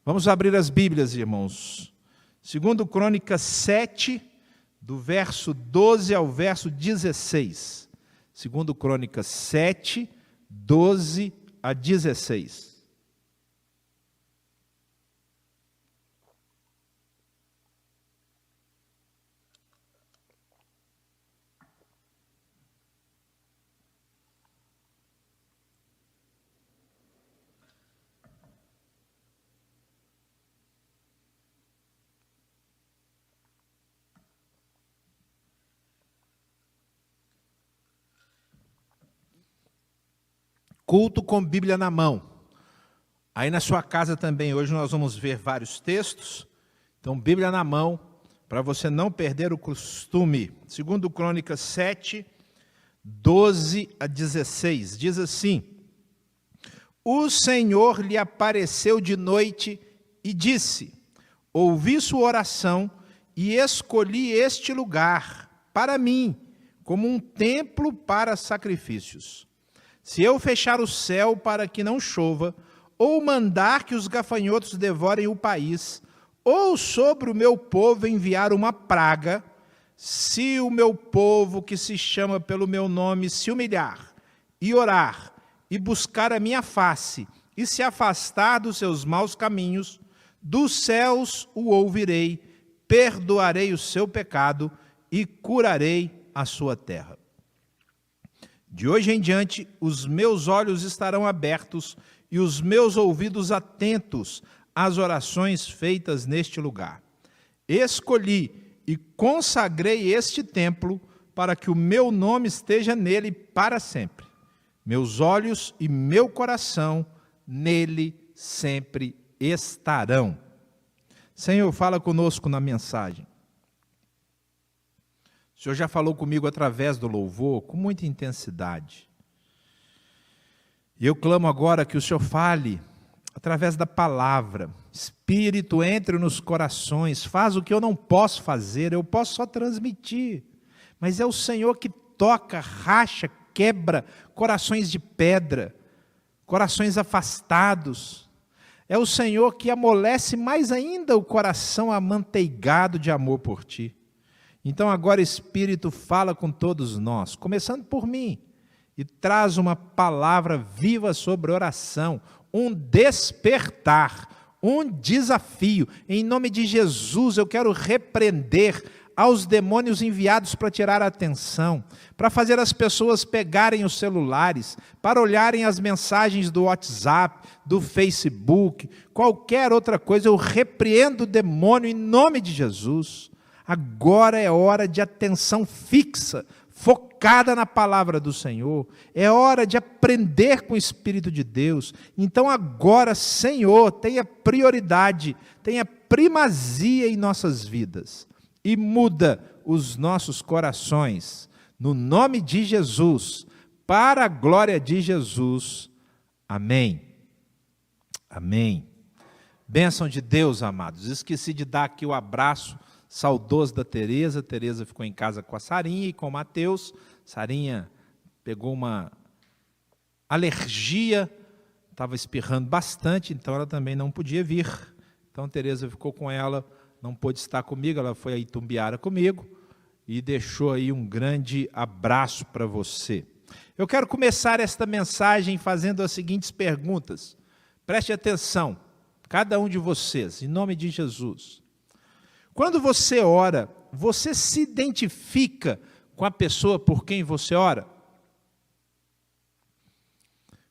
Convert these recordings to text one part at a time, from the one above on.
Vamos abrir as Bíblias, irmãos. Segundo Crônicas 7, do verso 12 ao verso 16. Segundo Crônicas 7, 12 a 16. Culto com Bíblia na mão. Aí na sua casa também, hoje nós vamos ver vários textos. Então, Bíblia na mão, para você não perder o costume. Segundo Crônicas 7, 12 a 16. Diz assim: O Senhor lhe apareceu de noite e disse: Ouvi sua oração e escolhi este lugar para mim, como um templo para sacrifícios. Se eu fechar o céu para que não chova, ou mandar que os gafanhotos devorem o país, ou sobre o meu povo enviar uma praga, se o meu povo que se chama pelo meu nome se humilhar, e orar, e buscar a minha face, e se afastar dos seus maus caminhos, dos céus o ouvirei, perdoarei o seu pecado, e curarei a sua terra. De hoje em diante, os meus olhos estarão abertos e os meus ouvidos atentos às orações feitas neste lugar. Escolhi e consagrei este templo para que o meu nome esteja nele para sempre. Meus olhos e meu coração nele sempre estarão. Senhor, fala conosco na mensagem. O Senhor já falou comigo através do louvor, com muita intensidade. E eu clamo agora que o Senhor fale através da palavra. Espírito, entre nos corações, faz o que eu não posso fazer, eu posso só transmitir. Mas é o Senhor que toca, racha, quebra corações de pedra, corações afastados. É o Senhor que amolece mais ainda o coração amanteigado de amor por Ti. Então agora, Espírito, fala com todos nós, começando por mim, e traz uma palavra viva sobre oração, um despertar, um desafio. Em nome de Jesus, eu quero repreender aos demônios enviados para tirar a atenção, para fazer as pessoas pegarem os celulares, para olharem as mensagens do WhatsApp, do Facebook, qualquer outra coisa. Eu repreendo o demônio em nome de Jesus. Agora é hora de atenção fixa, focada na palavra do Senhor. É hora de aprender com o Espírito de Deus. Então agora, Senhor, tenha prioridade, tenha primazia em nossas vidas. E muda os nossos corações. No nome de Jesus, para a glória de Jesus. Amém. Amém. Bênção de Deus, amados. Esqueci de dar aqui o abraço saudoso da Tereza. Tereza ficou em casa com a Sarinha e com o Mateus. Sarinha pegou uma alergia, estava espirrando bastante, então ela também não podia vir. Então Tereza ficou com ela, não pôde estar comigo, ela foi a Itumbiara comigo e deixou aí um grande abraço para você. Eu quero começar esta mensagem fazendo as seguintes perguntas. Preste atenção, cada um de vocês, em nome de Jesus. Quando você ora, você se identifica com a pessoa por quem você ora?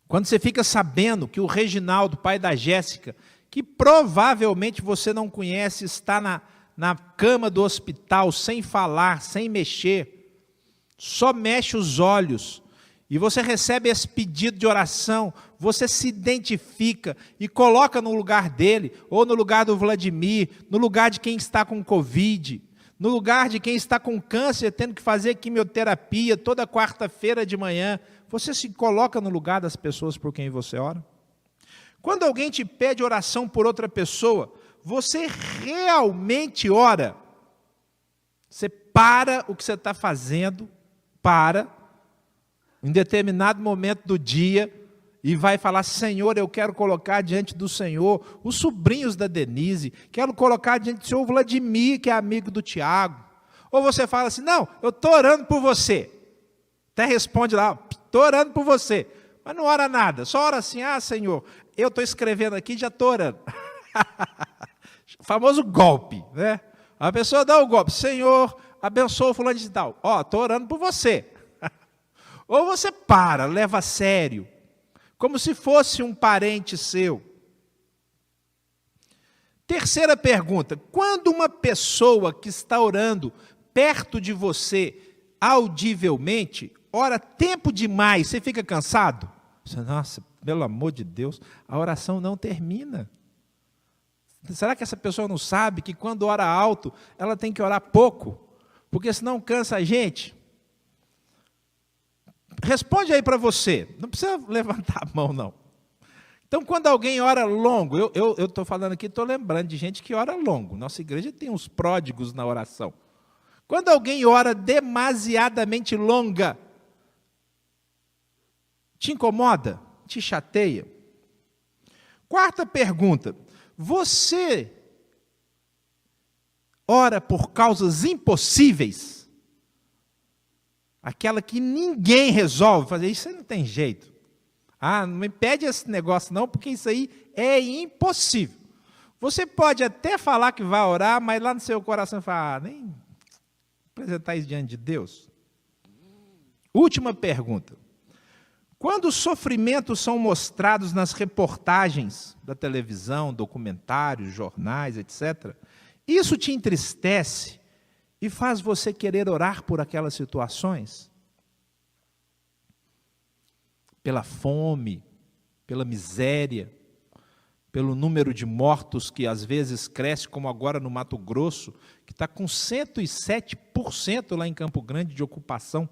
Quando você fica sabendo que o Reginaldo, pai da Jéssica, que provavelmente você não conhece, está na cama do hospital, sem falar, sem mexer, só mexe os olhos, e você recebe esse pedido de oração, você se identifica e coloca no lugar dele, ou no lugar do Vladimir, no lugar de quem está com Covid, no lugar de quem está com câncer, tendo que fazer quimioterapia toda quarta-feira de manhã. Você se coloca no lugar das pessoas por quem você ora? Quando alguém te pede oração por outra pessoa, você realmente ora? Você para o que você está fazendo, em determinado momento do dia, e vai falar: Senhor, eu quero colocar diante do Senhor os sobrinhos da Denise, quero colocar diante do Senhor o Vladimir, que é amigo do Tiago. Ou você fala assim: não, eu estou orando por você. Até responde lá: estou orando por você. Mas não ora nada, só ora assim: ah, Senhor, eu estou escrevendo aqui e já estou orando. O famoso golpe, né? A pessoa dá o golpe: Senhor, abençoa o fulano de tal. Ó, estou orando por você. Ou você para, leva a sério, como se fosse um parente seu. Terceira pergunta: quando uma pessoa que está orando perto de você, audivelmente, ora tempo demais, você fica cansado? Você, nossa, pelo amor de Deus, a oração não termina. Será que essa pessoa não sabe que quando ora alto, ela tem que orar pouco? Porque senão cansa a gente. Responde aí para você, não precisa levantar a mão, não. Então, quando alguém ora longo, eu estou falando aqui, estou lembrando de gente que ora longo. Nossa igreja tem uns pródigos na oração. Quando alguém ora demasiadamente longa, te incomoda? Te chateia? Quarta pergunta: você ora por causas impossíveis? Aquela que ninguém resolve, fazer isso aí não tem jeito. Ah, não me pede esse negócio não, porque isso aí é impossível. Você pode até falar que vai orar, mas lá no seu coração fala: ah, nem apresentar isso diante de Deus. Última pergunta: quando os sofrimentos são mostrados nas reportagens da televisão, documentários, jornais, etc., isso te entristece e faz você querer orar por aquelas situações? Pela fome, pela miséria, pelo número de mortos que às vezes cresce, como agora no Mato Grosso, que está com 107% lá em Campo Grande de ocupação.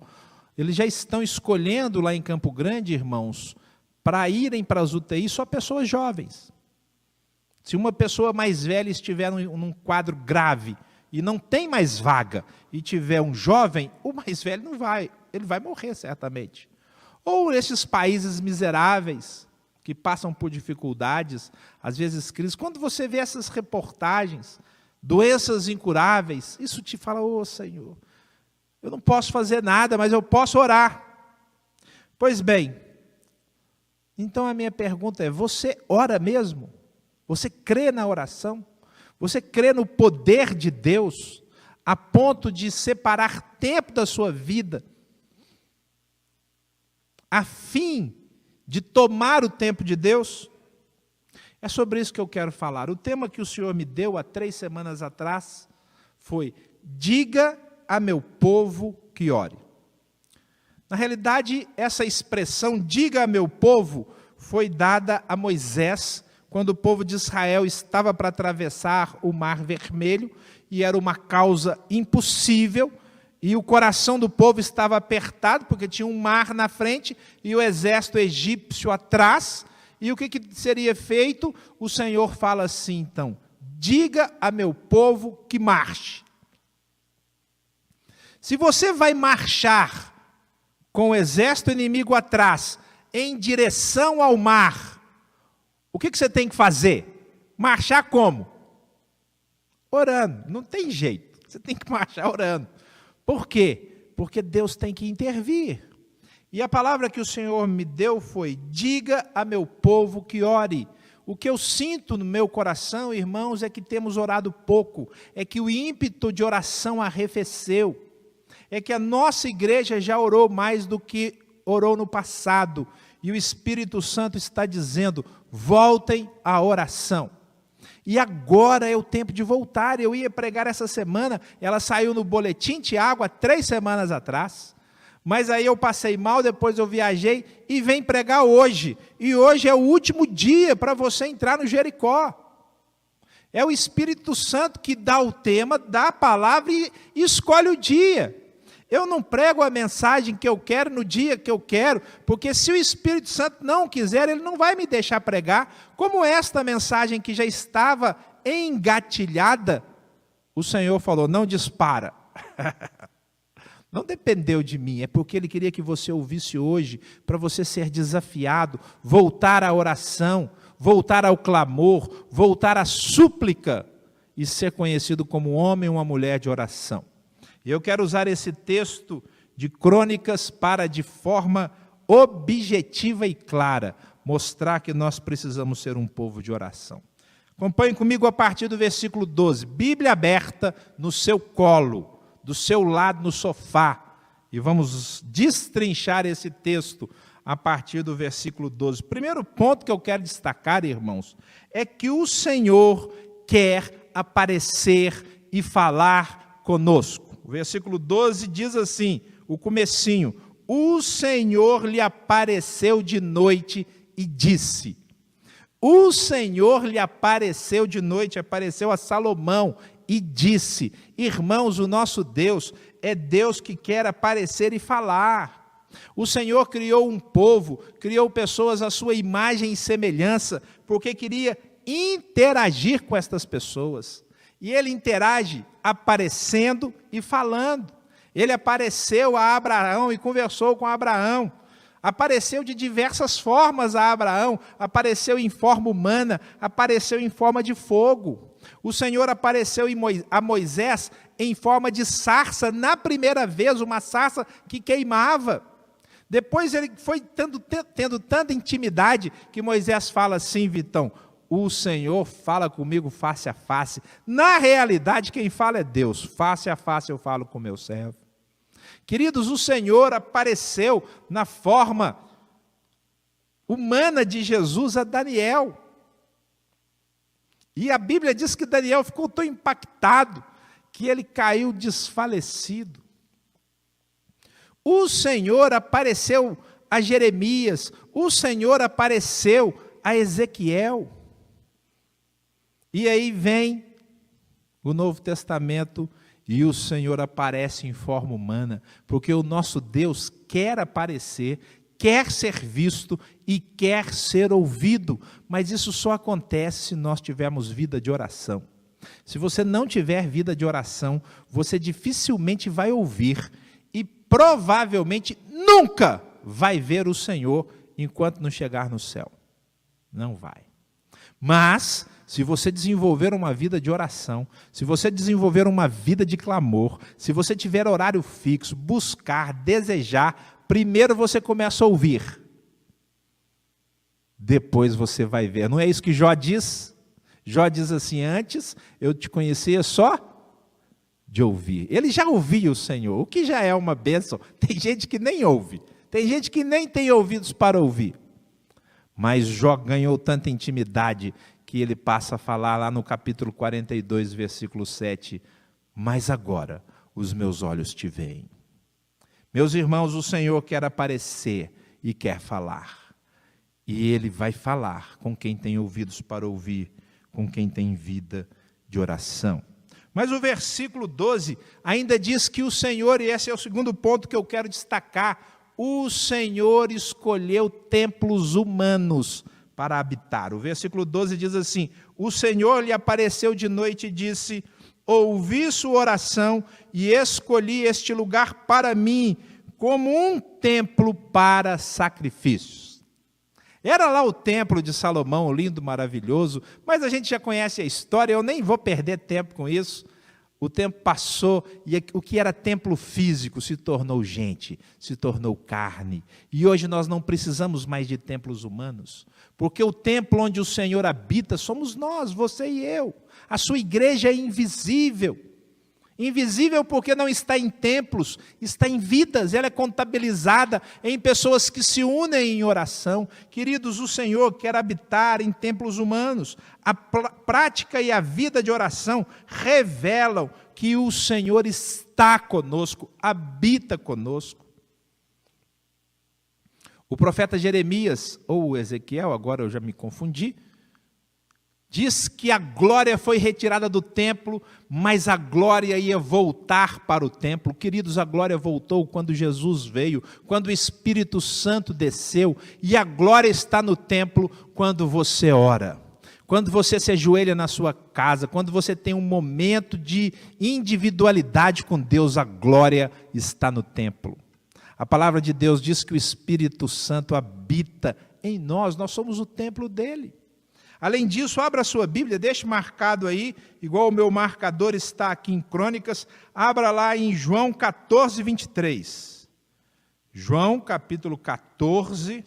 Eles já estão escolhendo lá em Campo Grande, irmãos, para irem para as UTIs só pessoas jovens. Se uma pessoa mais velha estiver num quadro grave e não tem mais vaga, e tiver um jovem, o mais velho não vai, ele vai morrer certamente. Ou esses países miseráveis, que passam por dificuldades, às vezes crises. Quando você vê essas reportagens, doenças incuráveis, isso te fala: ô Senhor, eu não posso fazer nada, mas eu posso orar. Pois bem, então a minha pergunta é: você ora mesmo? Você crê na oração? Você crê no poder de Deus, a ponto de separar tempo da sua vida, a fim de tomar o tempo de Deus? É sobre isso que eu quero falar. O tema que o Senhor me deu há 3 semanas atrás foi: diga a meu povo que ore. Na realidade, essa expressão, diga a meu povo, foi dada a Moisés, quando o povo de Israel estava para atravessar o Mar Vermelho, e era uma causa impossível, e o coração do povo estava apertado, porque tinha um mar na frente, e o exército egípcio atrás. E o que seria feito? O Senhor fala assim, então: diga a meu povo que marche. Se você vai marchar com o exército inimigo atrás, em direção ao mar, o que você tem que fazer? Marchar como? Orando. Não tem jeito. Você tem que marchar orando. Por quê? Porque Deus tem que intervir. E a palavra que o Senhor me deu foi: diga a meu povo que ore. O que eu sinto no meu coração, irmãos, é que temos orado pouco, é que o ímpeto de oração arrefeceu, é que a nossa igreja já orou mais do que orou no passado, e o Espírito Santo está dizendo: voltem à oração. E agora é o tempo de voltar. Eu ia pregar essa semana, ela saiu no Boletim Tiago há 3 semanas atrás, mas aí eu passei mal, depois eu viajei e vem pregar hoje. E hoje é o último dia para você entrar no Jericó. É o Espírito Santo que dá o tema, dá a palavra e escolhe o dia. Eu não prego a mensagem que eu quero no dia que eu quero, porque se o Espírito Santo não quiser, ele não vai me deixar pregar. Como esta mensagem que já estava engatilhada, o Senhor falou: não dispara. Não dependeu de mim, é porque Ele queria que você ouvisse hoje, para você ser desafiado, voltar à oração, voltar ao clamor, voltar à súplica e ser conhecido como um homem ou uma mulher de oração. E eu quero usar esse texto de Crônicas para, de forma objetiva e clara, mostrar que nós precisamos ser um povo de oração. Acompanhe comigo a partir do versículo 12, Bíblia aberta no seu colo, do seu lado no sofá, e vamos destrinchar esse texto a partir do versículo 12. O primeiro ponto que eu quero destacar, irmãos, é que o Senhor quer aparecer e falar conosco. O versículo 12 diz assim, o comecinho, o Senhor lhe apareceu de noite e disse. O Senhor lhe apareceu de noite, apareceu a Salomão e disse, irmãos, o nosso Deus é Deus que quer aparecer e falar. O Senhor criou um povo, criou pessoas à sua imagem e semelhança, porque queria interagir com estas pessoas. E Ele interage aparecendo e falando. Ele apareceu a Abraão e conversou com Abraão. Apareceu de diversas formas a Abraão, apareceu em forma humana, apareceu em forma de fogo. O Senhor apareceu a Moisés em forma de sarça, na primeira vez, uma sarça que queimava. Depois ele foi tendo tanta intimidade que Moisés fala assim, Vitão, o Senhor fala comigo face a face. Na realidade, quem fala é Deus, face a face eu falo com meu servo. Queridos, o Senhor apareceu na forma humana de Jesus a Daniel. E a Bíblia diz que Daniel ficou tão impactado que ele caiu desfalecido. O Senhor apareceu a Jeremias, o Senhor apareceu a Ezequiel. E aí vem o Novo Testamento e o Senhor aparece em forma humana, porque o nosso Deus quer aparecer, quer ser visto e quer ser ouvido, mas isso só acontece se nós tivermos vida de oração. Se você não tiver vida de oração, você dificilmente vai ouvir e provavelmente nunca vai ver o Senhor enquanto não chegar no céu. Não vai. Mas, se você desenvolver uma vida de oração, se você desenvolver uma vida de clamor, se você tiver horário fixo, buscar, desejar, primeiro você começa a ouvir. Depois você vai ver. Não é isso que Jó diz? Jó diz assim, antes eu te conhecia só de ouvir. Ele já ouvia o Senhor, o que já é uma bênção. Tem gente que nem ouve, tem gente que nem tem ouvidos para ouvir. Mas Jó ganhou tanta intimidade que ele passa a falar lá no capítulo 42, versículo 7, mas agora os meus olhos te veem. Meus irmãos, o Senhor quer aparecer e quer falar. E Ele vai falar com quem tem ouvidos para ouvir, com quem tem vida de oração. Mas o versículo 12 ainda diz que o Senhor, e esse é o segundo ponto que eu quero destacar, o Senhor escolheu templos humanos para habitar. O versículo 12 diz assim, o Senhor lhe apareceu de noite e disse, ouvi sua oração e escolhi este lugar para mim, como um templo para sacrifícios. Era lá o templo de Salomão, lindo, maravilhoso, mas a gente já conhece a história, eu nem vou perder tempo com isso. O tempo passou e o que era templo físico se tornou gente, se tornou carne. E hoje nós não precisamos mais de templos humanos, porque o templo onde o Senhor habita somos nós, você e eu. A sua igreja é invisível. Invisível porque não está em templos, está em vidas, ela é contabilizada em pessoas que se unem em oração. Queridos, o Senhor quer habitar em templos humanos. A prática e a vida de oração revelam que o Senhor está conosco, habita conosco. O profeta Jeremias, ou Ezequiel, agora eu já me confundi, diz que a glória foi retirada do templo, mas a glória ia voltar para o templo. Queridos, a glória voltou quando Jesus veio, quando o Espírito Santo desceu, e a glória está no templo quando você ora. quando você se ajoelha na sua casa, quando você tem um momento de individualidade com Deus, a glória está no templo. A palavra de Deus diz que o Espírito Santo habita em nós, nós somos o templo dele. Além disso, abra a sua Bíblia, deixe marcado aí, igual o meu marcador está aqui em Crônicas, abra lá em João 14, 23. João capítulo 14,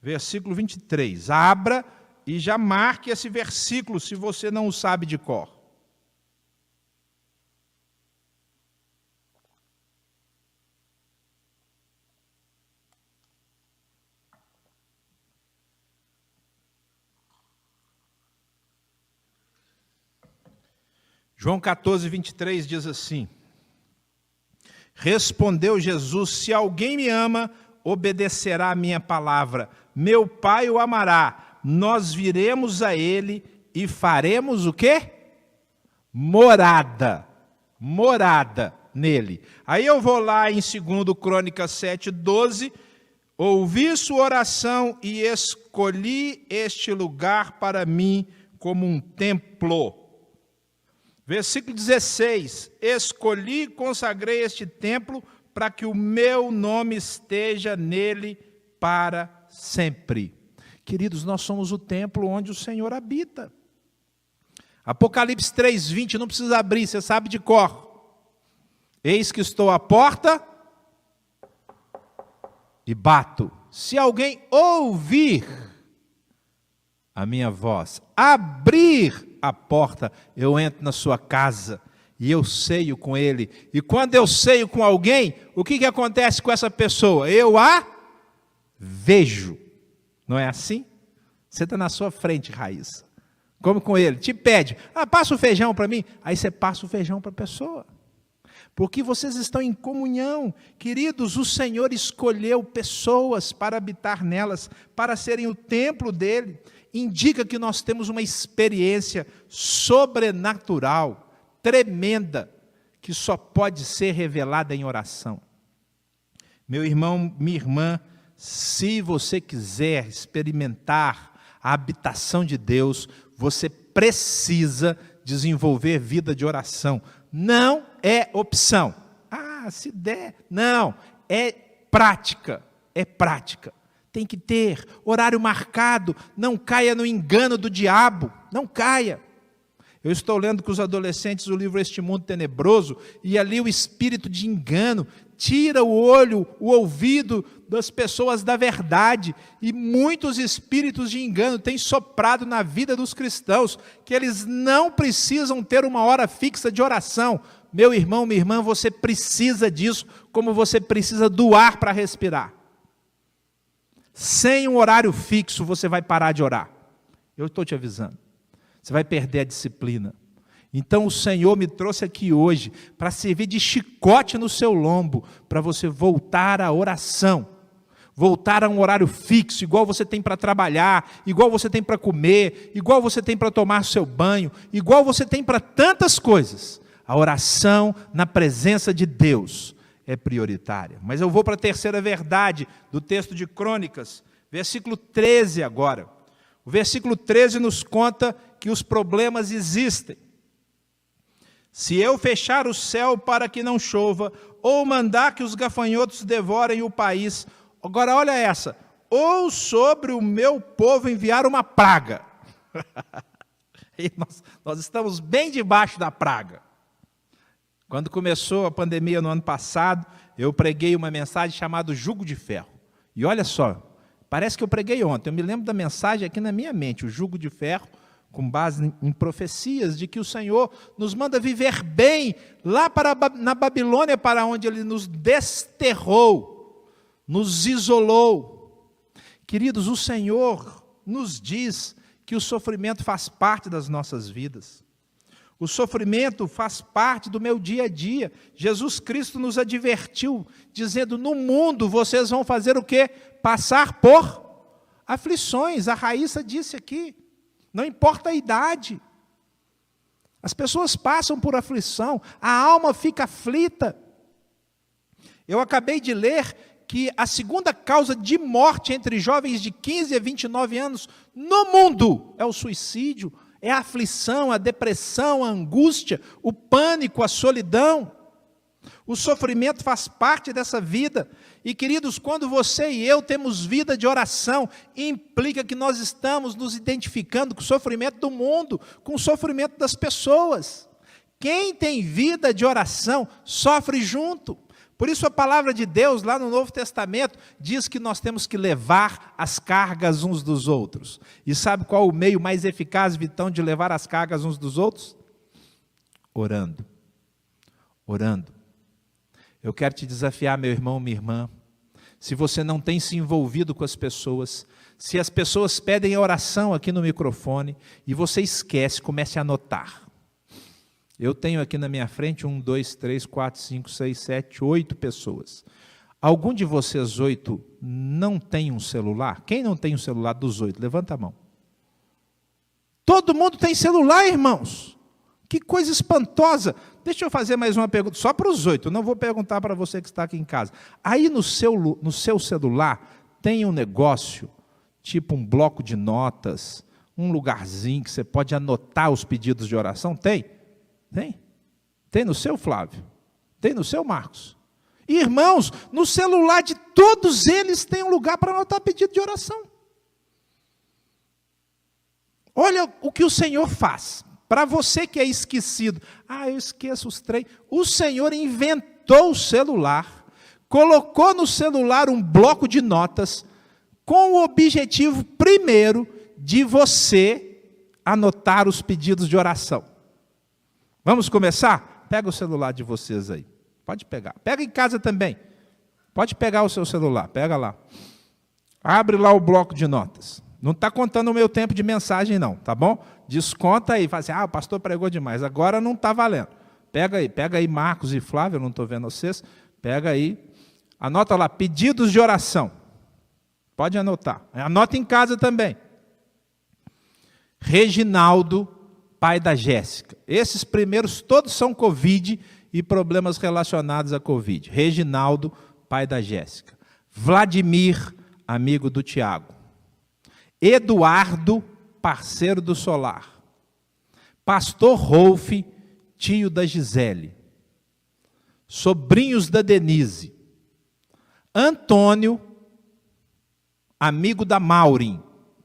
versículo 23. Abra e já marque esse versículo, se você não o sabe de cor. João 14, 23 diz assim: respondeu Jesus, se alguém me ama, obedecerá a minha palavra. Meu Pai o amará, nós viremos a ele e faremos o quê? Morada nele. Aí eu vou lá em 2 Crônicas 7, 12, ouvi sua oração e escolhi este lugar para mim como um templo. Versículo 16, escolhi e consagrei este templo para que o meu nome esteja nele para sempre. Queridos, nós somos o templo onde o Senhor habita. Apocalipse 3:20, não precisa abrir, você sabe de cor. Eis que estou à porta e bato. Se alguém ouvir a minha voz, abrir a porta, eu entro na sua casa e eu ceio com ele. E quando eu ceio com alguém, o que acontece com essa pessoa? Eu a vejo. Não é assim? Você está na sua frente, Raíssa. Come com ele, te pede, passa o feijão para mim. Aí você passa o feijão para a pessoa. Porque vocês estão em comunhão. Queridos, o Senhor escolheu pessoas para habitar nelas, para serem o templo dele. Indica que nós temos uma experiência sobrenatural, tremenda, que só pode ser revelada em oração. Meu irmão, minha irmã, se você quiser experimentar a habitação de Deus, você precisa desenvolver vida de oração. Não é opção. Se der. Não, é prática, Tem que ter horário marcado, não caia no engano do diabo, não caia. Eu estou lendo com os adolescentes o livro Este Mundo Tenebroso, e ali o espírito de engano tira o olho, o ouvido das pessoas da verdade, e muitos espíritos de engano têm soprado na vida dos cristãos, que eles não precisam ter uma hora fixa de oração. Meu irmão, minha irmã, você precisa disso, como você precisa do ar para respirar. Sem um horário fixo, você vai parar de orar. Eu estou te avisando. Você vai perder a disciplina. Então o Senhor me trouxe aqui hoje para servir de chicote no seu lombo, para você voltar à oração. Voltar a um horário fixo, igual você tem para trabalhar, igual você tem para comer, igual você tem para tomar seu banho, igual você tem para tantas coisas. A oração na presença de Deus é prioritária. Mas eu vou para a terceira verdade do texto de Crônicas, versículo 13 agora. O versículo 13 nos conta que os problemas existem. Se eu fechar o céu para que não chova, ou mandar que os gafanhotos devorem o país, agora olha essa, ou sobre o meu povo enviar uma praga. E nós estamos bem debaixo da praga. Quando começou a pandemia no ano passado, eu preguei uma mensagem chamada Jugo de Ferro. E olha só, parece que eu preguei ontem, eu me lembro da mensagem aqui na minha mente, o jugo de ferro, com base em profecias, de que o Senhor nos manda viver bem, lá na Babilônia, para onde Ele nos desterrou, nos isolou. Queridos, o Senhor nos diz que o sofrimento faz parte das nossas vidas. O sofrimento faz parte do meu dia a dia. Jesus Cristo nos advertiu, dizendo, no mundo vocês vão fazer o quê? Passar por aflições. A Raíssa disse aqui, não importa a idade. As pessoas passam por aflição, a alma fica aflita. Eu acabei de ler que a segunda causa de morte entre jovens de 15 a 29 anos no mundo é o suicídio, é a aflição, a depressão, a angústia, o pânico, a solidão. O sofrimento faz parte dessa vida. E, queridos, quando você e eu temos vida de oração, implica que nós estamos nos identificando com o sofrimento do mundo, com o sofrimento das pessoas. Quem tem vida de oração sofre junto. Por isso a palavra de Deus, lá no Novo Testamento, diz que nós temos que levar as cargas uns dos outros. E sabe qual o meio mais eficaz, Vitão, de levar as cargas uns dos outros? Orando. Orando. Eu quero te desafiar, meu irmão, minha irmã, se você não tem se envolvido com as pessoas, se as pessoas pedem oração aqui no microfone, e você esquece, comece a anotar. Eu tenho aqui na minha frente 1, 2, 3, 4, 5, 6, 7, 8 pessoas. Algum de vocês 8 não tem um celular? Quem não tem um celular dos 8? Levanta a mão. Todo mundo tem celular, irmãos. Que coisa espantosa. Deixa eu fazer mais uma pergunta, só para os 8, não vou perguntar para você que está aqui em casa. Aí no seu celular tem um negócio, tipo um bloco de notas, um lugarzinho que você pode anotar os pedidos de oração? Tem? Tem? Tem no seu, Flávio? Tem no seu, Marcos? E, irmãos, no celular de todos eles tem um lugar para anotar pedido de oração. Olha o que o Senhor faz. Para você que é esquecido, eu esqueço os trem. O Senhor inventou o celular, colocou no celular um bloco de notas, com o objetivo, primeiro, de você anotar os pedidos de oração. Vamos começar? Pega o celular de vocês aí. Pode pegar. Pega em casa também. Pode pegar o seu celular, pega lá. Abre lá o bloco de notas. Não está contando o meu tempo de mensagem não, tá bom? Desconta aí, fala assim, o pastor pregou demais, agora não está valendo. Pega aí Marcos e Flávio, eu não estou vendo vocês, pega aí, anota lá, pedidos de oração. Pode anotar, anota em casa também. Reginaldo, pai da Jéssica. Esses primeiros todos são Covid e problemas relacionados a Covid. Reginaldo, pai da Jéssica. Vladimir, amigo do Tiago. Eduardo, parceiro do Solar. Pastor Rolf, tio da Gisele. Sobrinhos da Denise. Antônio, amigo da Maureen.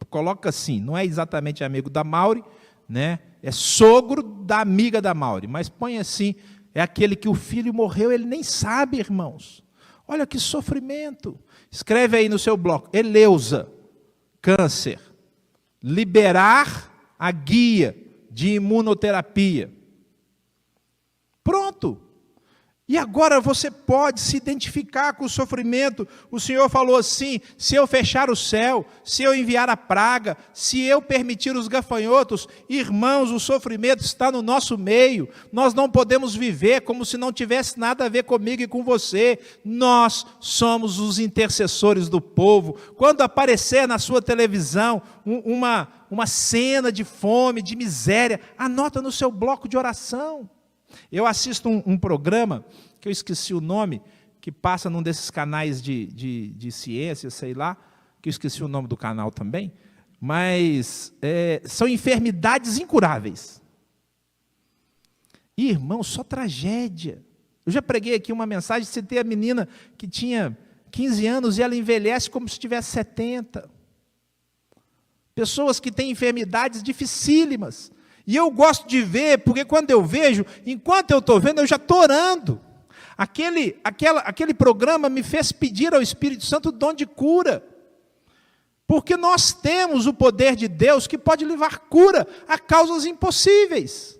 Coloca assim, não é exatamente amigo da Maureen, né? É sogro da amiga da Maureen, mas põe assim, é aquele que o filho morreu, ele nem sabe, irmãos. Olha que sofrimento. Escreve aí no seu bloco, Eleusa, câncer. Liberar a guia de imunoterapia. Pronto. E agora você pode se identificar com o sofrimento. O Senhor falou assim, se eu fechar o céu, se eu enviar a praga, se eu permitir os gafanhotos, irmãos, o sofrimento está no nosso meio. Nós não podemos viver como se não tivesse nada a ver comigo e com você. Nós somos os intercessores do povo. Quando aparecer na sua televisão uma cena de fome, de miséria, anota no seu bloco de oração. Eu assisto um programa, que eu esqueci o nome, que passa num desses canais de ciência, sei lá, que eu esqueci o nome do canal também, mas são enfermidades incuráveis. E, irmão, só tragédia. Eu já preguei aqui uma mensagem, citei a menina que tinha 15 anos e ela envelhece como se tivesse 70. Pessoas que têm enfermidades dificílimas. E eu gosto de ver, porque quando eu vejo, enquanto eu estou vendo, eu já estou orando. Aquele programa me fez pedir ao Espírito Santo o dom de cura. Porque nós temos o poder de Deus que pode levar cura a causas impossíveis.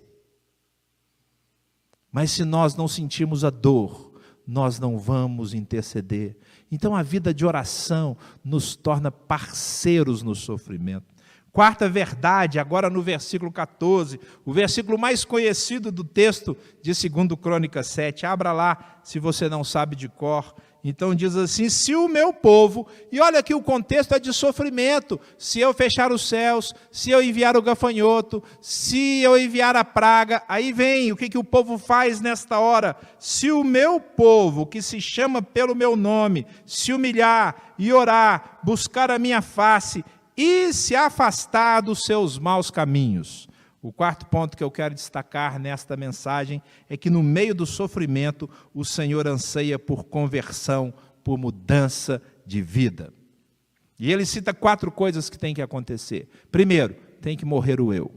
Mas se nós não sentirmos a dor, nós não vamos interceder. Então a vida de oração nos torna parceiros no sofrimento. Quarta verdade, agora no versículo 14, o versículo mais conhecido do texto de 2 Crônicas 7. Abra lá, se você não sabe de cor. Então diz assim, se o meu povo, e olha que o contexto é de sofrimento, se eu fechar os céus, se eu enviar o gafanhoto, se eu enviar a praga, aí vem o que o povo faz nesta hora. Se o meu povo, que se chama pelo meu nome, se humilhar e orar, buscar a minha face e se afastar dos seus maus caminhos. O quarto ponto que eu quero destacar nesta mensagem é que no meio do sofrimento, o Senhor anseia por conversão, por mudança de vida. E ele cita 4 coisas que tem que acontecer. Primeiro, tem que morrer o eu.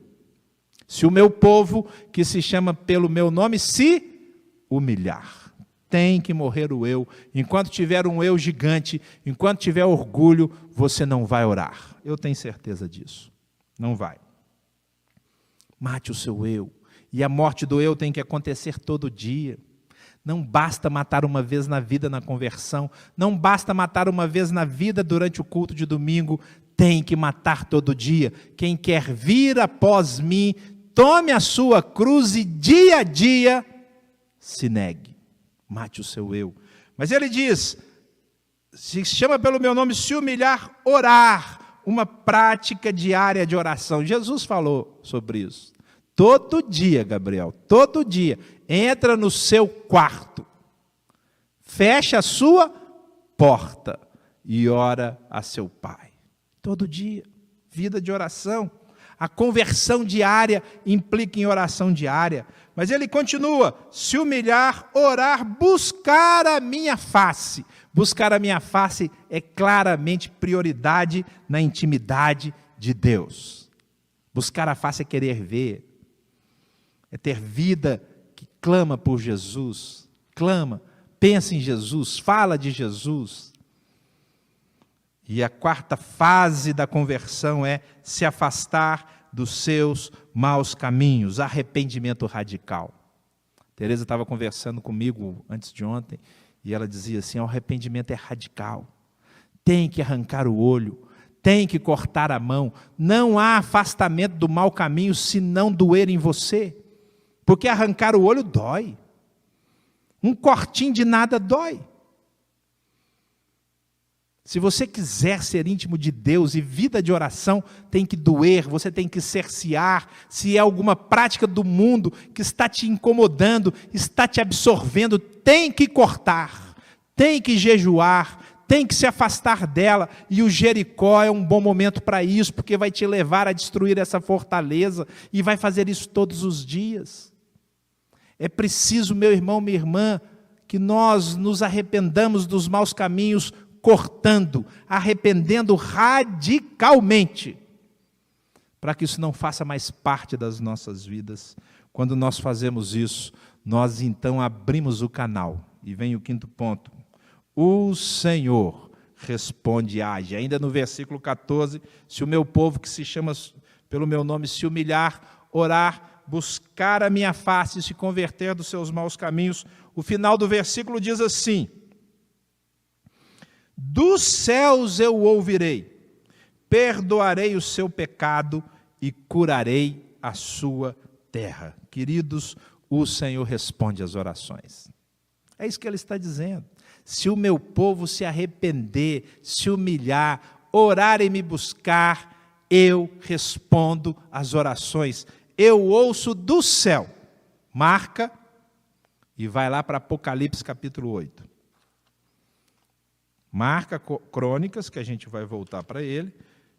Se o meu povo, que se chama pelo meu nome, se humilhar, tem que morrer o eu. Enquanto tiver um eu gigante, enquanto tiver orgulho, você não vai orar. Eu tenho certeza disso. Não vai. Mate o seu eu. E a morte do eu tem que acontecer todo dia. Não basta matar uma vez na vida na conversão. Não basta matar uma vez na vida durante o culto de domingo. Tem que matar todo dia. Quem quer vir após mim, tome a sua cruz e dia a dia se negue. Mate o seu eu. Mas ele diz, se chama pelo meu nome, se humilhar, orar. Uma prática diária de oração. Jesus falou sobre isso. Todo dia, Gabriel, todo dia, entra no seu quarto, fecha a sua porta e ora a seu Pai. Todo dia, vida de oração. A conversão diária implica em oração diária. Mas ele continua, se humilhar, orar, buscar a minha face. Buscar a minha face é claramente prioridade na intimidade de Deus. Buscar a face é querer ver, é ter vida que clama por Jesus, clama, pensa em Jesus, fala de Jesus. E a 4ª fase da conversão é se afastar dos seus maus caminhos, arrependimento radical. Tereza estava conversando comigo antes de ontem, e ela dizia assim, o arrependimento é radical, tem que arrancar o olho, tem que cortar a mão, não há afastamento do mau caminho se não doer em você, porque arrancar o olho dói, um cortinho de nada dói. Se você quiser ser íntimo de Deus e vida de oração, tem que doer, você tem que cercear. Se é alguma prática do mundo que está te incomodando, está te absorvendo, tem que cortar, tem que jejuar, tem que se afastar dela. E o Jericó é um bom momento para isso, porque vai te levar a destruir essa fortaleza e vai fazer isso todos os dias. É preciso, meu irmão, minha irmã, que nós nos arrependamos dos maus caminhos, cortando, arrependendo radicalmente, para que isso não faça mais parte das nossas vidas. Quando nós fazemos isso, nós então abrimos o canal. E vem o 5º ponto. O Senhor responde e age. Ainda no versículo 14, se o meu povo que se chama pelo meu nome se humilhar, orar, buscar a minha face e se converter dos seus maus caminhos, o final do versículo diz assim, dos céus eu ouvirei, perdoarei o seu pecado e curarei a sua terra. Queridos, o Senhor responde às orações. É isso que ele está dizendo. Se o meu povo se arrepender, se humilhar, orar e me buscar, eu respondo às orações. Eu ouço do céu. Marca e vai lá para Apocalipse capítulo 8. Marca Crônicas, que a gente vai voltar para ele,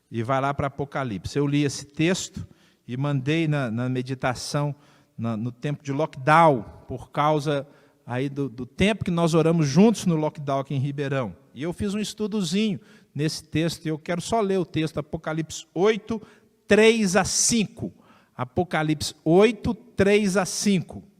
e vai lá para Apocalipse. Eu li esse texto e mandei na meditação, no tempo de lockdown, por causa aí do tempo que nós oramos juntos no lockdown aqui em Ribeirão. E eu fiz um estudozinho nesse texto, e eu quero só ler o texto, Apocalipse 8, 3 a 5. Apocalipse 8, 3 a 5.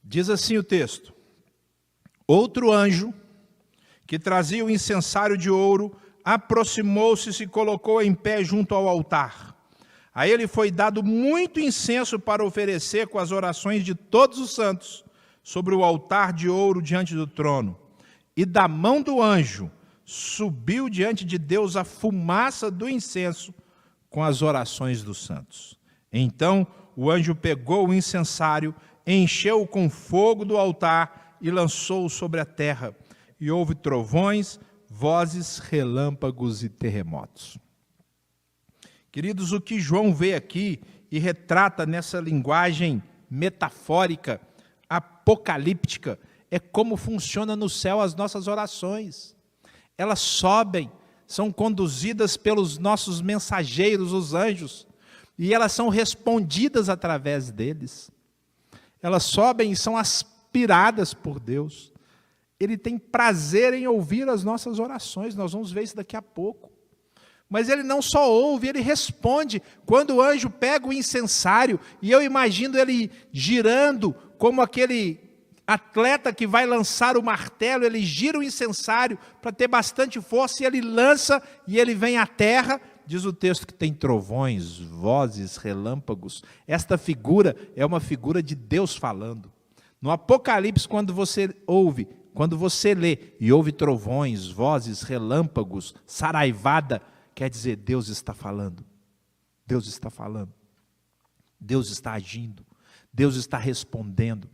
Diz assim o texto, outro anjo, que trazia o incensário de ouro, aproximou-se e se colocou em pé junto ao altar. A ele foi dado muito incenso para oferecer com as orações de todos os santos, sobre o altar de ouro diante do trono. E da mão do anjo subiu diante de Deus a fumaça do incenso com as orações dos santos. Então o anjo pegou o incensário, encheu-o com fogo do altar e lançou-o sobre a terra. E houve trovões, vozes, relâmpagos e terremotos. Queridos, o que João vê aqui e retrata nessa linguagem metafórica, apocalíptica, é como funciona no céu as nossas orações. Elas sobem, são conduzidas pelos nossos mensageiros, os anjos, e elas são respondidas através deles. Elas sobem e são aspiradas por Deus. Ele tem prazer em ouvir as nossas orações, nós vamos ver isso daqui a pouco. Mas ele não só ouve, ele responde. Quando o anjo pega o incensário, e eu imagino ele girando, como aquele atleta que vai lançar o martelo, ele gira o incensário para ter bastante força, e ele lança, e ele vem à terra. Diz o texto que tem trovões, vozes, relâmpagos. Esta figura é uma figura de Deus falando. No Apocalipse, quando você ouve, quando você lê, e ouve trovões, vozes, relâmpagos, saraivada, quer dizer, Deus está falando. Deus está falando. Deus está agindo. Deus está respondendo.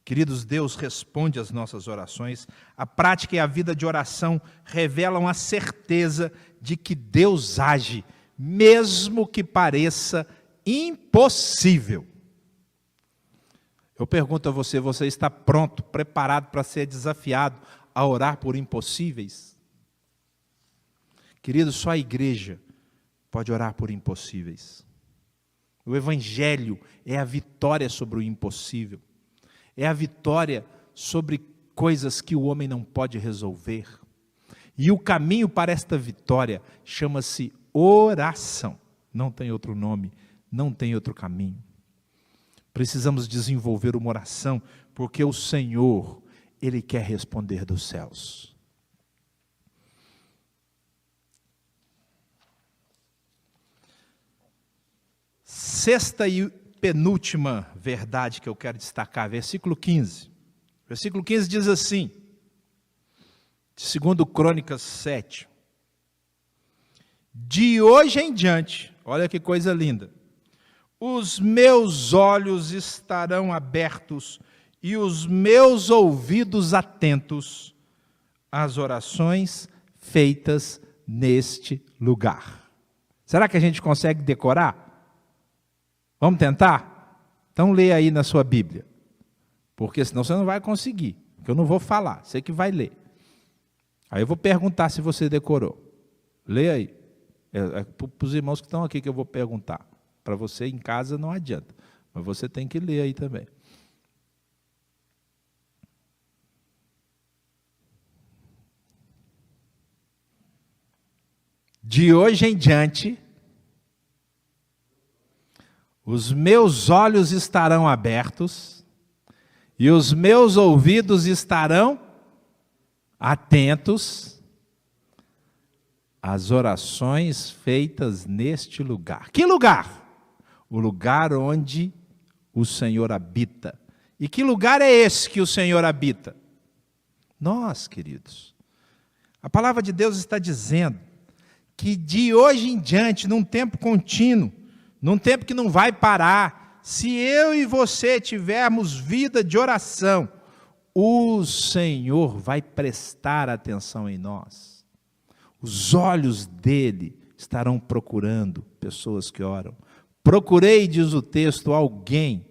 Queridos, Deus responde às nossas orações. A prática e a vida de oração revelam a certeza de que Deus age, mesmo que pareça impossível. Eu pergunto a você, você está pronto, preparado para ser desafiado a orar por impossíveis? Queridos, só a igreja pode orar por impossíveis. O Evangelho é a vitória sobre o impossível. É a vitória sobre coisas que o homem não pode resolver. E o caminho para esta vitória chama-se oração. Não tem outro nome, não tem outro caminho. Precisamos desenvolver uma oração, porque o Senhor, Ele quer responder dos céus. Sexta e penúltima verdade que eu quero destacar, versículo 15. Versículo 15 diz assim, segundo Crônicas 7. De hoje em diante, olha que coisa linda, os meus olhos estarão abertos e os meus ouvidos atentos às orações feitas neste lugar. Será que a gente consegue decorar? Vamos tentar? Então lê aí na sua Bíblia, porque senão você não vai conseguir, porque eu não vou falar, você que vai ler. Aí eu vou perguntar se você decorou. Lê aí. Para os irmãos que estão aqui que eu vou perguntar. Para você em casa não adianta, mas você tem que ler aí também. De hoje em diante, os meus olhos estarão abertos e os meus ouvidos estarão atentos às orações feitas neste lugar. Que lugar? O lugar onde o Senhor habita. E que lugar é esse que o Senhor habita? Nós, queridos. A palavra de Deus está dizendo que de hoje em diante, num tempo contínuo, num tempo que não vai parar, se eu e você tivermos vida de oração, o Senhor vai prestar atenção em nós. Os olhos dele estarão procurando pessoas que oram. Procurei, diz o texto, alguém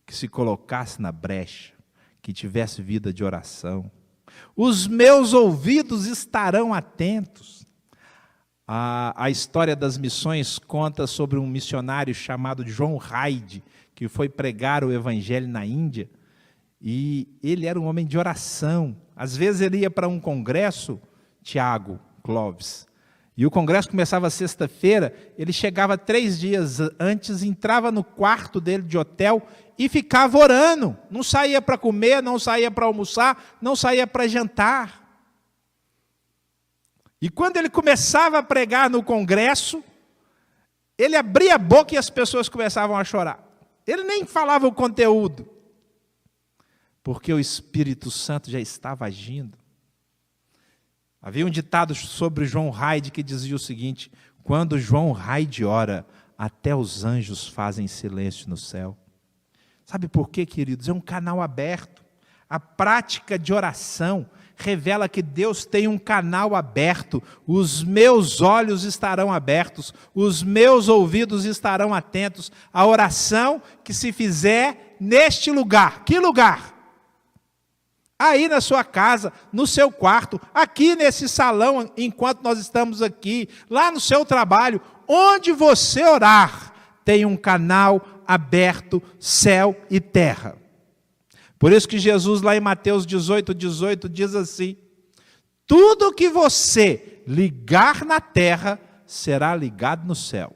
que se colocasse na brecha, que tivesse vida de oração. Os meus ouvidos estarão atentos. A história das missões conta sobre um missionário chamado John Hyde, que foi pregar o evangelho na Índia, e ele era um homem de oração. Às vezes ele ia para um congresso, Tiago, Clóvis, e o congresso começava sexta-feira, ele chegava 3 dias antes, entrava no quarto dele de hotel e ficava orando. Não saía para comer, não saía para almoçar, não saía para jantar. E quando ele começava a pregar no congresso, ele abria a boca e as pessoas começavam a chorar. Ele nem falava o conteúdo. porque o Espírito Santo já estava agindo. Havia um ditado sobre João Haide que dizia o seguinte: quando João Haide ora, até os anjos fazem silêncio no céu. Sabe por quê, queridos? É um canal aberto. A prática de oração revela que Deus tem um canal aberto. Os meus olhos estarão abertos, os meus ouvidos estarão atentos à oração que se fizer neste lugar. Que lugar? Aí na sua casa, no seu quarto, aqui nesse salão, enquanto nós estamos aqui, lá no seu trabalho, onde você orar, tem um canal aberto, céu e terra. Por isso que Jesus, lá em Mateus 18, diz assim: tudo que você ligar na terra, será ligado no céu.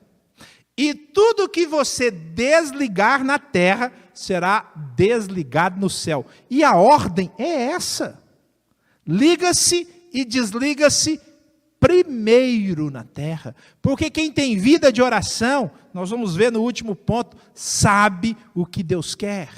E tudo que você desligar na terra, será desligado no céu. E a ordem é essa: liga-se e desliga-se primeiro na terra. Porque quem tem vida de oração, nós vamos ver no último ponto, sabe o que Deus quer.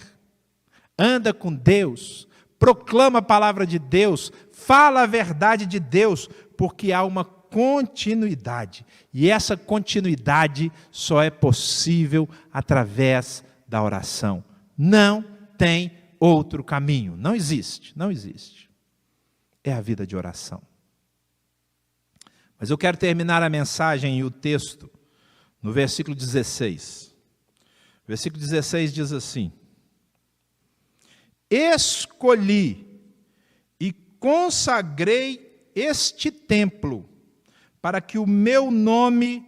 Anda com Deus, proclama a palavra de Deus, fala a verdade de Deus, porque há uma continuidade. E essa continuidade só é possível através da oração. Não tem outro caminho. Não existe, não existe. É a vida de oração. Mas eu quero terminar a mensagem e o texto no versículo 16. O versículo 16 diz assim: escolhi e consagrei este templo para que o meu nome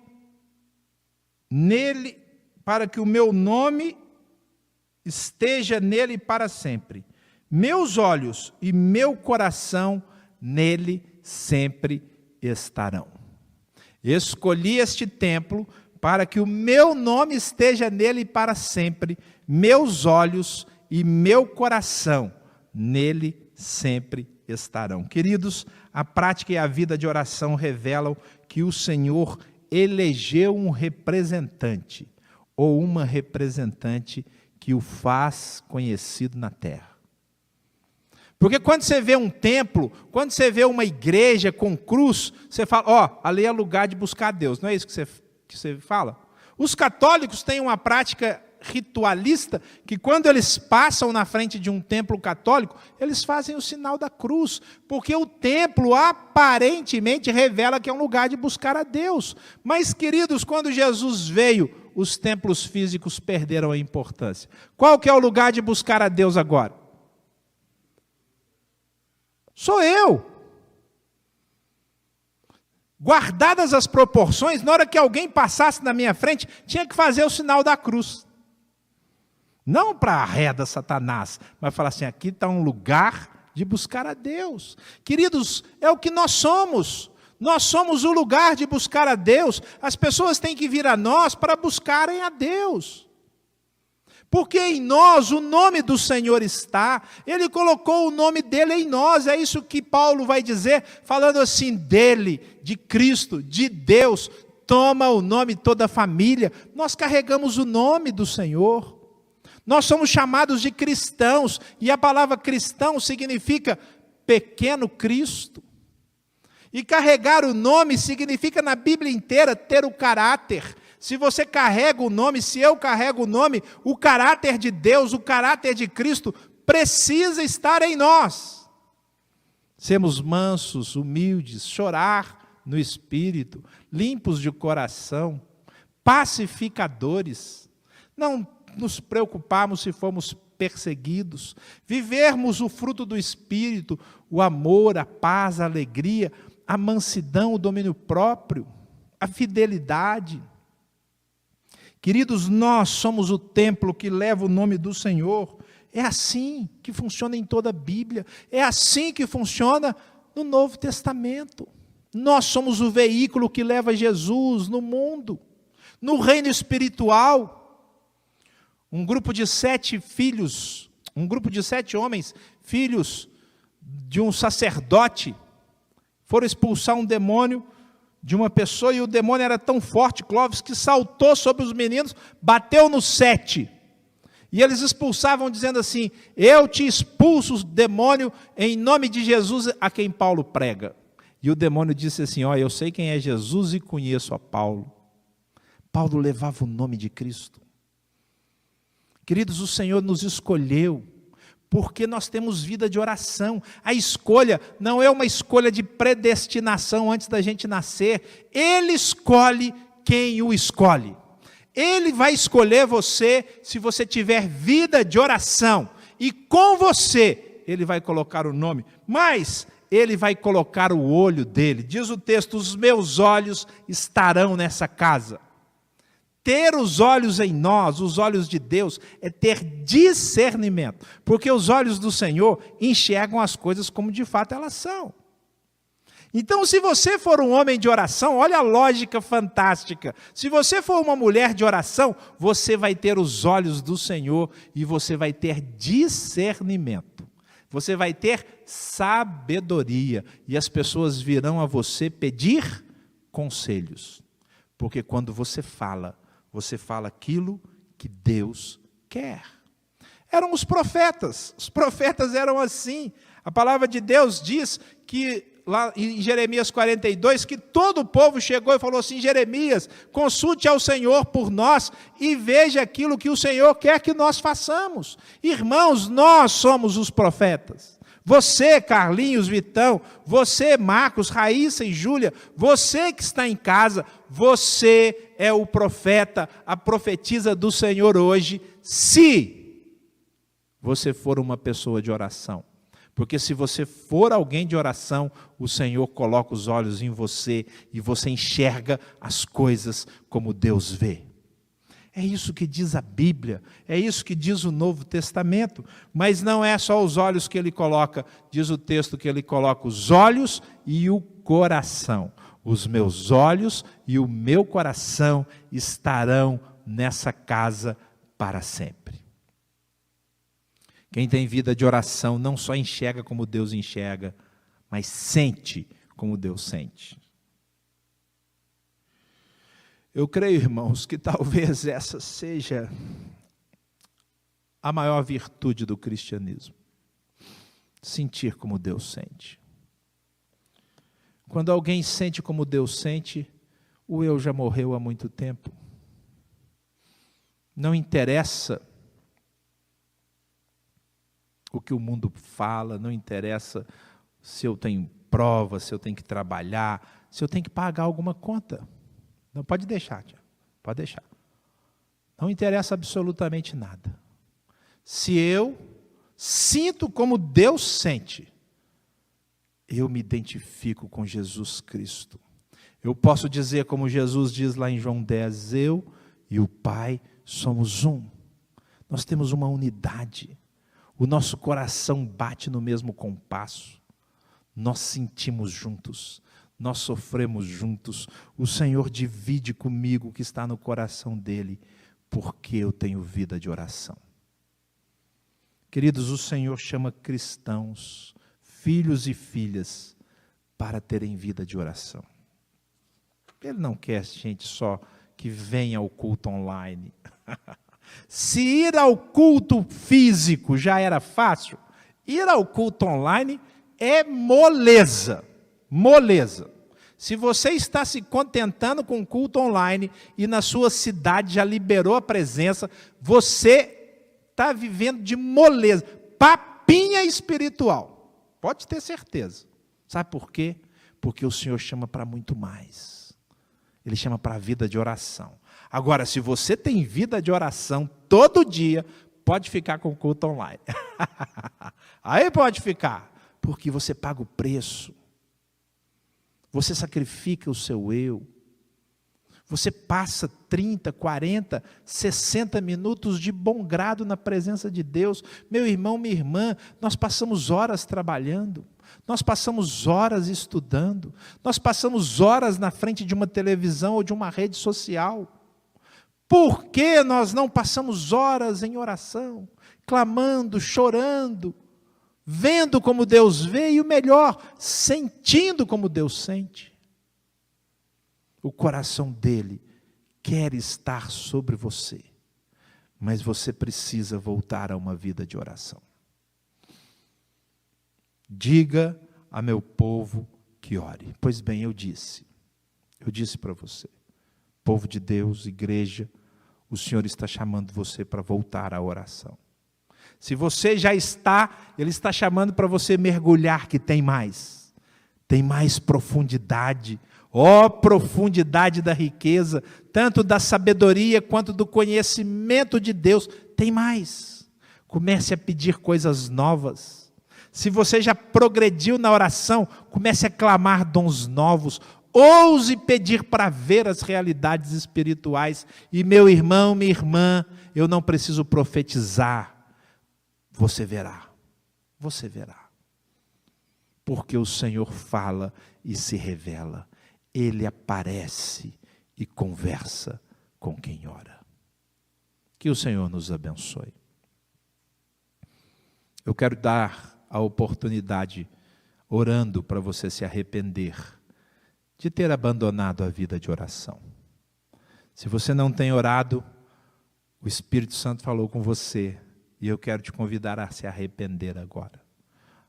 esteja nele para sempre. Meus olhos e meu coração nele sempre estarão. Escolhi este templo para que o meu nome esteja nele para sempre. Meus olhos e meu coração nele sempre estarão. Queridos, a prática e a vida de oração revelam que o Senhor elegeu um representante ou uma representante que o faz conhecido na terra. Porque quando você vê um templo, quando você vê uma igreja com cruz, você fala, ali é lugar de buscar Deus. Não é isso que você fala? Os católicos têm uma prática ritualista, que quando eles passam na frente de um templo católico, eles fazem o sinal da cruz, porque o templo aparentemente revela que é um lugar de buscar a Deus. Mas, queridos, quando Jesus veio, os templos físicos perderam a importância. Qual que é o lugar de buscar a Deus agora? Sou eu. Guardadas as proporções, na hora que alguém passasse na minha frente, tinha que fazer o sinal da cruz. Não para a ré da Satanás, mas falar assim, aqui está um lugar de buscar a Deus. Queridos, é o que nós somos. Nós somos o lugar de buscar a Deus. As pessoas têm que vir a nós para buscarem a Deus. Porque em nós o nome do Senhor está. Ele colocou o nome dele em nós. É isso que Paulo vai dizer, falando assim, dele, de Cristo, de Deus. Toma o nome toda a família. Nós carregamos o nome do Senhor. Nós somos chamados de cristãos, e a palavra cristão significa pequeno Cristo. E carregar o nome significa, na Bíblia inteira, ter o caráter. Se você carrega o nome, se eu carrego o nome, o caráter de Deus, o caráter de Cristo, precisa estar em nós. Sermos mansos, humildes, chorar no espírito, limpos de coração, pacificadores, não nos preocuparmos se formos perseguidos, vivermos o fruto do Espírito, o amor, a paz, a alegria, a mansidão, o domínio próprio, a fidelidade. Queridos, nós somos o templo que leva o nome do Senhor. É assim que funciona em toda a Bíblia, é assim que funciona no Novo Testamento. Nós somos o veículo que leva Jesus no mundo, no reino espiritual. Um grupo de 7 filhos, um grupo de 7 homens, filhos de um sacerdote, foram expulsar um demônio de uma pessoa, e o demônio era tão forte, Clóvis, que saltou sobre os meninos, bateu no 7. E eles expulsavam dizendo assim: eu te expulso, demônio, em nome de Jesus a quem Paulo prega. E o demônio disse assim: ó, eu sei quem é Jesus e conheço a Paulo. Paulo levava o nome de Cristo. Queridos, o Senhor nos escolheu, porque nós temos vida de oração. A escolha não é uma escolha de predestinação antes da gente nascer. Ele escolhe quem o escolhe. Ele vai escolher você se você tiver vida de oração. E com você, Ele vai colocar o nome. Mas Ele vai colocar o olho dele. Diz o texto: os meus olhos estarão nessa casa. Ter os olhos em nós, os olhos de Deus, é ter discernimento. Porque os olhos do Senhor enxergam as coisas como de fato elas são. Então, se você for um homem de oração, olha a lógica fantástica. Se você for uma mulher de oração, você vai ter os olhos do Senhor e você vai ter discernimento. Você vai ter sabedoria e as pessoas virão a você pedir conselhos. Porque quando você fala aquilo que Deus quer. Eram os profetas eram assim. A palavra de Deus diz que, lá em Jeremias 42, que todo o povo chegou e falou assim: Jeremias, consulte ao Senhor por nós e veja aquilo que o Senhor quer que nós façamos. Irmãos, nós somos os profetas. Você, Carlinhos, Vitão, você, Marcos, Raíssa e Júlia, você que está em casa, você é o profeta, a profetisa do Senhor hoje, se você for uma pessoa de oração. Porque se você for alguém de oração, o Senhor coloca os olhos em você e você enxerga as coisas como Deus vê. É isso que diz a Bíblia, é isso que diz o Novo Testamento, mas não é só os olhos que ele coloca, diz o texto que ele coloca os olhos e o coração. Os meus olhos e o meu coração estarão nessa casa para sempre. Quem tem vida de oração não só enxerga como Deus enxerga, mas sente como Deus sente. Eu creio, irmãos, que talvez essa seja a maior virtude do cristianismo. Sentir como Deus sente. Quando alguém sente como Deus sente, o eu já morreu há muito tempo. Não interessa o que o mundo fala, não interessa se eu tenho prova, se eu tenho que trabalhar, se eu tenho que pagar alguma conta. Não, pode deixar, tia, pode deixar. Não interessa absolutamente nada. Se eu sinto como Deus sente, eu me identifico com Jesus Cristo. Eu posso dizer como Jesus diz lá em João 10, eu e o Pai somos um. Nós temos uma unidade. O nosso coração bate no mesmo compasso. Nós sentimos juntos. Nós sofremos juntos. O Senhor divide comigo o que está no coração dele, porque eu tenho vida de oração. Queridos, o Senhor chama cristãos, filhos e filhas, para terem vida de oração. Ele não quer gente só que venha ao culto online. Se ir ao culto físico já era fácil, ir ao culto online é moleza. Moleza. Se você está se contentando com o culto online e na sua cidade já liberou a presença, você está vivendo de moleza, papinha espiritual. Pode ter certeza. Sabe por quê? Porque o Senhor chama para muito mais. Ele chama para a vida de oração. Agora, se você tem vida de oração todo dia, pode ficar com o culto online. Aí pode ficar, porque você paga o preço. Você sacrifica o seu eu. Você passa 30, 40, 60 minutos de bom grado na presença de Deus. Meu irmão, minha irmã, nós passamos horas trabalhando. Nós passamos horas estudando. Nós passamos horas na frente de uma televisão ou de uma rede social. Por que nós não passamos horas em oração, clamando, chorando, vendo como Deus vê e o melhor, sentindo como Deus sente? O coração dele quer estar sobre você. mas você precisa voltar a uma vida de oração. Diga a meu povo que ore. Pois bem, eu disse para você, povo de Deus, igreja, o Senhor está chamando você para voltar à oração. Se você já está, Ele está chamando para você mergulhar, que tem mais profundidade. Ó, profundidade da riqueza, tanto da sabedoria quanto do conhecimento de Deus. Tem mais. Comece a pedir coisas novas. Se você já progrediu na oração, comece a clamar dons novos. Ouse pedir para ver as realidades espirituais. E meu irmão, minha irmã, eu não preciso profetizar. Você verá. Você verá. Porque o Senhor fala e se revela. Ele aparece e conversa com quem ora. Que o Senhor nos abençoe. Eu quero dar a oportunidade, orando para você se arrepender de ter abandonado a vida de oração. Se você não tem orado, o Espírito Santo falou com você, e eu quero te convidar a se arrepender agora.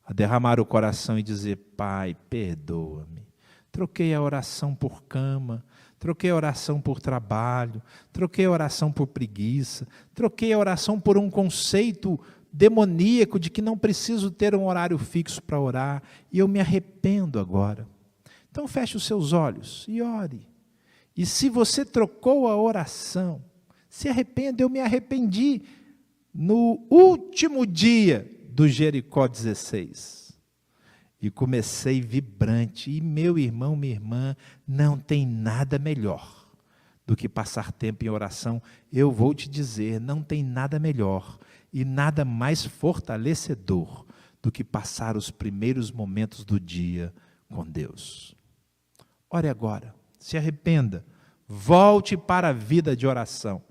A derramar o coração e dizer: Pai, perdoa-me. Troquei a oração por cama, troquei a oração por trabalho, troquei a oração por preguiça, troquei a oração por um conceito demoníaco de que não preciso ter um horário fixo para orar, e eu me arrependo agora. Então feche os seus olhos e ore. E se você trocou a oração, se arrependa. Eu me arrependi no último dia do Jericó 16. E comecei vibrante. E meu irmão, minha irmã, não tem nada melhor do que passar tempo em oração. Eu vou te dizer, não tem nada melhor e nada mais fortalecedor do que passar os primeiros momentos do dia com Deus. Ore agora, se arrependa, volte para a vida de oração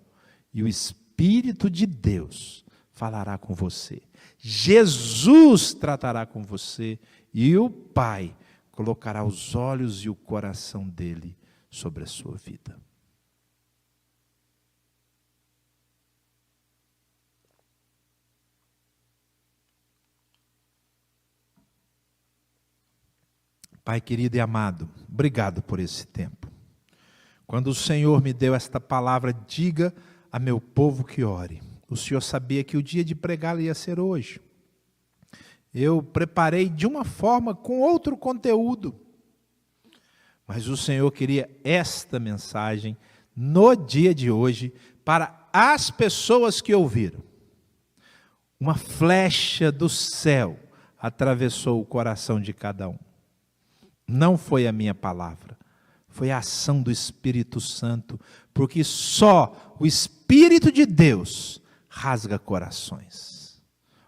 e o Espírito de Deus falará com você. Jesus tratará com você e o Pai colocará os olhos e o coração dele sobre a sua vida. Pai querido e amado, obrigado por esse tempo. Quando o Senhor me deu esta palavra, diga a meu povo que ore. O Senhor sabia que o dia de pregá-la ia ser hoje. Eu preparei de uma forma, com outro conteúdo. Mas o Senhor queria esta mensagem no dia de hoje para as pessoas que ouviram. Uma flecha do céu atravessou o coração de cada um. Não foi a minha palavra, foi a ação do Espírito Santo, porque só o Espírito de Deus rasga corações.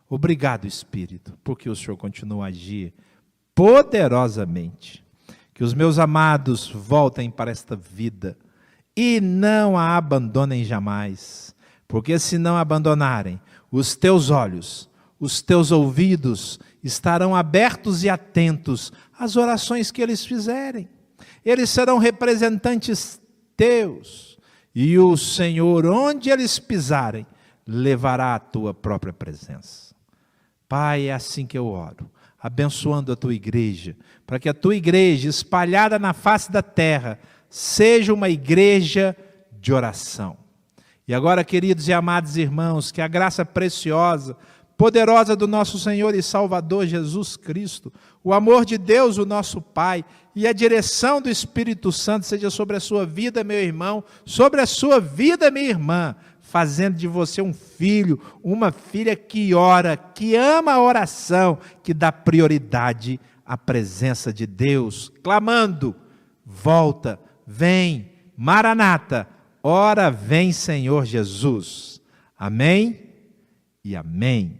Obrigado, Espírito, porque o Senhor continua a agir poderosamente. Que os meus amados voltem para esta vida e não a abandonem jamais, porque se não abandonarem, os teus olhos, os teus ouvidos estarão abertos e atentos às orações que eles fizerem. Eles serão representantes teus, e o Senhor, onde eles pisarem, levará a tua própria presença. Pai, é assim que eu oro, abençoando a tua igreja, para que a tua igreja, espalhada na face da terra, seja uma igreja de oração. E agora, queridos e amados irmãos, que a graça preciosa, poderosa do nosso Senhor e Salvador Jesus Cristo, o amor de Deus, o nosso Pai, e a direção do Espírito Santo seja sobre a sua vida, meu irmão, sobre a sua vida, minha irmã, fazendo de você um filho, uma filha que ora, que ama a oração, que dá prioridade à presença de Deus, clamando: volta, vem, Maranata, ora vem Senhor Jesus. Amém e amém.